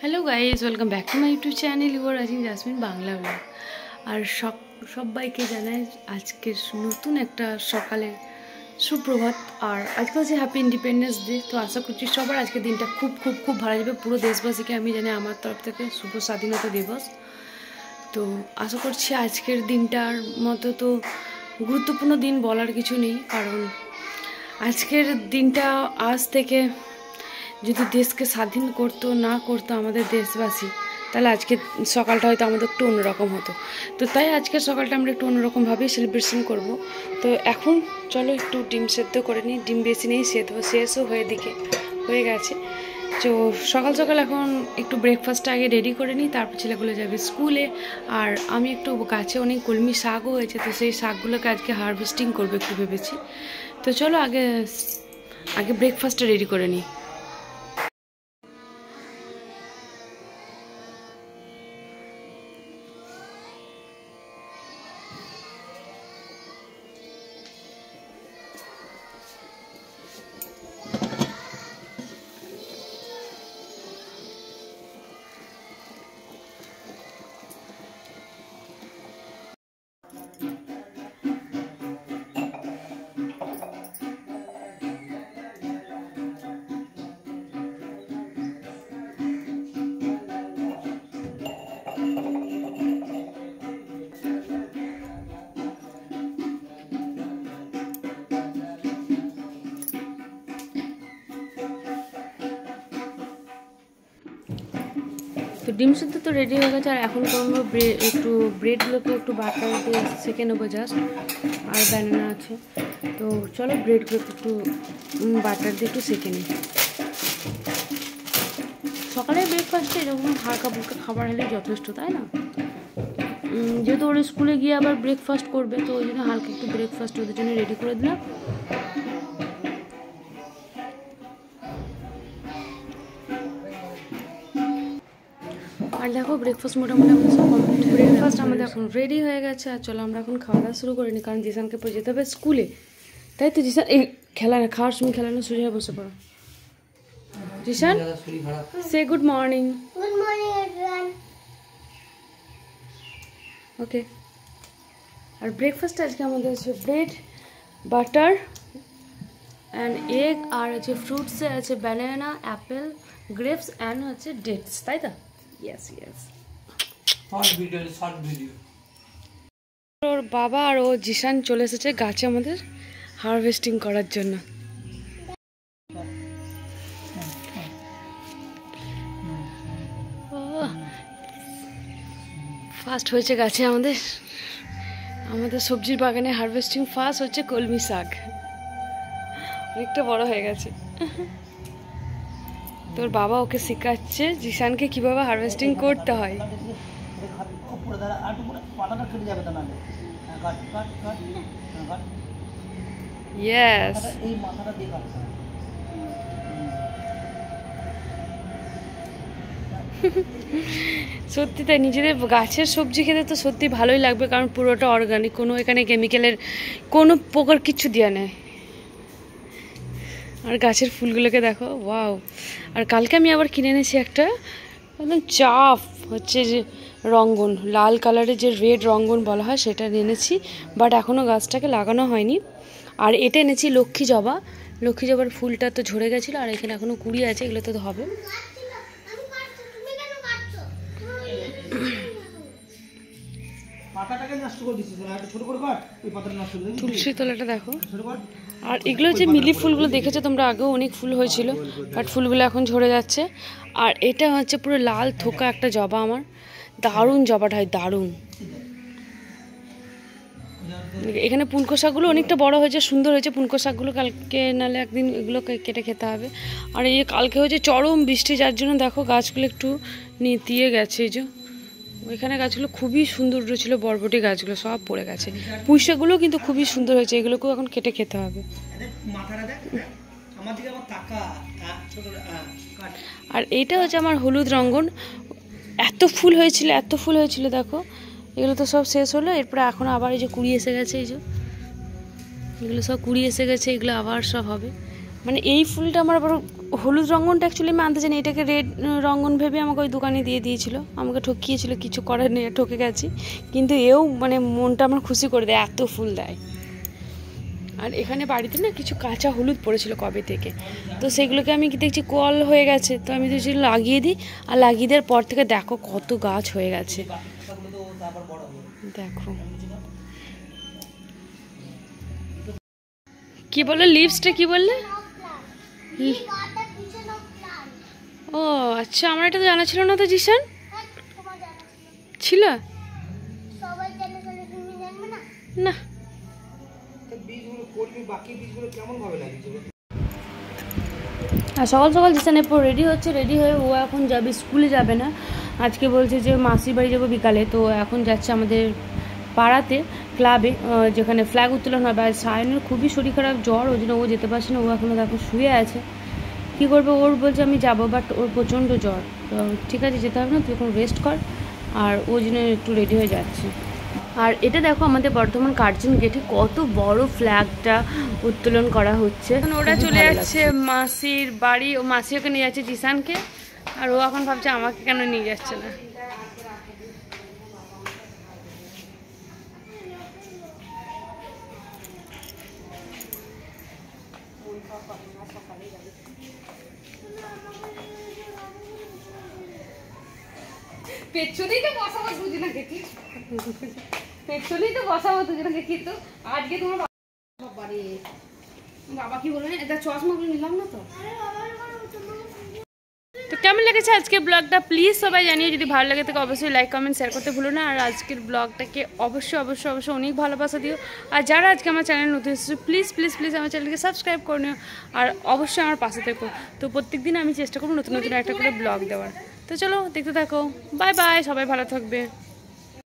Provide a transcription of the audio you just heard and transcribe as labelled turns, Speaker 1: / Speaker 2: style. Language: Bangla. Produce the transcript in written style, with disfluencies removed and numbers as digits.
Speaker 1: Hello guys, welcome back to my YouTube channel. You are watching Jasmine Bangla blog. আর সবাইকে জানাই আজকের নতুন একটা সকালের সুপ্রভাত। আর আজকে হচ্ছে হ্যাপি ইন্ডিপেন্ডেন্স ডে। তো আশা করছি সবার আজকের দিনটা খুব খুব খুব ভালো যাবে। পুরো দেশবাসীকে আমি জানি আমার তরফ থেকে শুভ স্বাধীনতা দিবস। তো আশা করছি আজকের দিনটার মতো তো গুরুত্বপূর্ণ দিন বলার কিছু নেই, কারণ আজকের দিনটা আজ থেকে যদি দেশকে স্বাধীন করতো না করতো আমাদের দেশবাসী, তাহলে আজকের সকালটা হয়তো আমাদের একটু অন্যরকম হতো। তো তাই আজকের সকালটা আমরা একটু অন্যরকমভাবেই সেলিব্রেশন করব। তো এখন চলো একটু ডিম সেদ্ধ করে নিই। ডিম বেশি নেই, শেষও হয়ে গেছে। তো সকাল সকাল এখন একটু ব্রেকফাস্টটা আগে রেডি করে নিই, তারপর ছেলেগুলো যাবে স্কুলে। আর আমি একটু গাছে অনেক কলমি শাকও হয়েছে, তো সেই শাকগুলোকে আজকে হারভেস্টিং করবো একটু ভেবেছি। তো চলো আগে ব্রেকফাস্টটা রেডি করে নিই। তো ডিম সেদ্ধ তো রেডি হয়ে গেছে। আর এখন করবো একটু ব্রেডগুলোকে একটু বাটার দিয়ে সেঁকে নেবো জাস্ট। আর ব্যানানা আছে, তো চলো ব্রেডগুলোকে একটু বাটার দিয়ে একটু সেঁকে নিই। সকালে ব্রেকফাস্টে এরকম হালকা ফুলকা খাবার হলে যথেষ্ট, তাই না? যেহেতু ওরা স্কুলে গিয়ে আবার ব্রেকফাস্ট করবে, তো ওই জন্য হালকা একটু ব্রেকফাস্ট ওদের জন্য রেডি করে দিলাম। আর দেখো ব্রেকফাস্ট মোটামুটি আমাদের সব কমপ্লিট। ব্রেকফাস্ট আমাদের এখন রেডি হয়ে গেছে। আর চলো আমরা এখন খাওয়া দাওয়া শুরু করিনি, কারণ জিসানকে পরে যেতে হবে স্কুলে। তাই তো জিসান, এই খাওয়ার সময় খেলানো সোজা হয়ে বসে পড়ো। Zisan, say good morning.
Speaker 2: Good morning, everyone.
Speaker 1: Okay. আর ব্রেকফাস্ট আজকে আমাদের আছে ব্রেড, বাটার অ্যান্ড এগ, আর আছে ফ্রুটসে আছে ব্যানানা, অ্যাপেল, গ্রেপস অ্যান্ড হচ্ছে ডেটস, তাই তো? ইয়েস।
Speaker 3: Short video.
Speaker 1: ওর বাবা আর ও জিসান চলে এসেছে গাছে আমাদের হারভেস্টিং করার জন্য। ফার্স্ট হয়েছে গাছে আমাদের সবজির বাগানে হারভেস্টিং। ফার্স্ট হচ্ছে কলমি শাক, অনেকটা বড় হয়ে গেছে। তোর বাবা ওকে শেখাচ্ছে জিসানকে কিভাবে হারভেস্টিং করতে হয়। ইয়েস। সত্যি তাই, নিজেদের গাছের সবজি খেতে তো সত্যি ভালোই লাগবে, কারণ পুরোটা অর্গানিক, কোনো এখানে কেমিক্যালের কোনো প্রকার কিছু দেওয়া নেই। আর গাছের ফুলগুলোকে দেখো, ওয়াও। আর কালকে আমি আবার কিনে এনেছি একটা একদম চাপ হচ্ছে যে রঙ্গন, লাল কালারের যে রেড রঙ্গন বলা হয়, সেটা এনেছি। বাট এখনও গাছটাকে লাগানো হয়নি। আর এটা এনেছি লক্ষ্মী জবার ফুলটা তো ঝরে গেছিলো, আর এখানে এখনও কুড়ি আছে, এগুলো তো হবে। তুলসী তলাটা দেখো। আর এগুলো যে মিলি ফুলগুলো দেখেছো তোমরা, আগেও অনেক ফুল হয়েছিল, বাট ফুলগুলো এখন ঝরে যাচ্ছে। আর এটা হচ্ছে পুরো লাল থোকা একটা জবা, আমার দারুণ জবাটা হয়, দারুণ। এখানে পুনকো শাকগুলো অনেকটা বড় হয়েছে, সুন্দর হয়েছে পুনকো শাকগুলো। কালকে নাহলে একদিন এগুলো কেটে খেতে হবে। আর এই কালকে হয়েছে চরম বৃষ্টি, যার জন্য দেখো গাছগুলো একটু নিতিয়ে গেছে। এই যে ওইখানে গাছগুলো খুবই সুন্দর ছিল, বরবটি গাছগুলো সব পড়ে গেছে। পুঁই শাকগুলো কিন্তু খুবই সুন্দর হয়েছে, এগুলোকেও এখন কেটে খেতে হবে। আর এইটা হচ্ছে আমার হলুদ রঙ্গন, এত ফুল হয়েছিল দেখো। এগুলো তো সব শেষ হলো, এরপরে এখন আবার এই যে কুড়ি এসে গেছে, এই যে এগুলো সব কুড়ি এসে গেছে, এগুলো আবার সব হবে। মানে এই ফুলটা আমার আবার হলুদ রঙ্গনটা অ্যাকচুয়ালি আমি আনতে জানি, এটাকে রেড রঙ্গন ভেবে আমাকে ওই দোকানে দিয়ে দিয়েছিল, আমাকে ঠকিয়েছিল, কিছু করার নেই, ঠকে গেছি। কিন্তু এও মানে মনটা আমার খুশি করে দেয়, এত ফুল দেয়। আর এখানে বাড়িতে না কিছু কাঁচা হলুদ পড়েছিল কবে থেকে, তো সেগুলোকে আমি দেখছি কল হয়ে গেছে, তো আমি তো সেগুলো লাগিয়ে দিই। আর লাগিয়ে দেওয়ার পর থেকে দেখো কত গাছ হয়ে গেছে, দেখো। কি বললে লিভসটা, কি বললে? ও আচ্ছা, আমার এটা তো জানা ছিল না তো জিসান, ছিল না। আর সকাল সকাল জিসান এরপর রেডি হচ্ছে, রেডি হয়ে ও এখন যাবে, স্কুলে যাবে না আজকে, বলছে যে মাসির বাড়ি যাবো বিকালে। তো এখন যাচ্ছে আমাদের পাড়াতে ক্লাবে, যেখানে ফ্ল্যাগ উত্তোলন হবে। আর সায়নের খুবই শরীর খারাপ, জ্বর, ওই জন্য ও যেতে পারছে না, ও এখনও দেখো শুয়ে আছে। কী করবে, ওর বলছে আমি যাবো, বাট ওর প্রচণ্ড জ্বর। তো ঠিক আছে, যেতে হবে না, তুই এখন রেস্ট কর। আর ও জন্য একটু রেডি হয়ে যাচ্ছে। আর এটা দেখো আমাদের বর্ধমান কার্জন গেটে কত বড় ফ্ল্যাগটা উত্তোলন করা হচ্ছে। ওরা চলে যাচ্ছে মাসির বাড়ি, ও মাসি ওকে নিয়ে যাচ্ছে জিসানকে, আর ও এখন ভাবছে আমাকে কেন নিয়ে যাচ্ছে না। পেছনেই তো বসাবো দুজনকে, কি পেছনেই তো বসাবো দুজনকে, কিন্তু আজকে তোমার বাবা কি বললেন, এটা চশমাগুলো নিলাম না তো। তো কেমন লেগেছে আজকের ব্লগটা প্লিজ সবাই জানিয়ে, যদি ভালো লাগে তাকে অবশ্যই লাইক কমেন্ট শেয়ার করতে ভুলো না। আর আজকের ব্লগটাকে অবশ্যই অবশ্যই অবশ্যই অনেক ভালোবাসা দিও। আর যারা আজকে আমার চ্যানেল নতুন এসেছে প্লিজ প্লিজ প্লিজ আমার চ্যানেলকে সাবস্ক্রাইব করে নিও, আর অবশ্যই আমার পাশে থেকো। তো প্রত্যেক দিন আমি চেষ্টা করবো নতুন নতুন একটা করে ব্লগ দেওয়ার। তো চলো দেখতে থাকো, বাই বাই, সবাই ভালো থাকবে।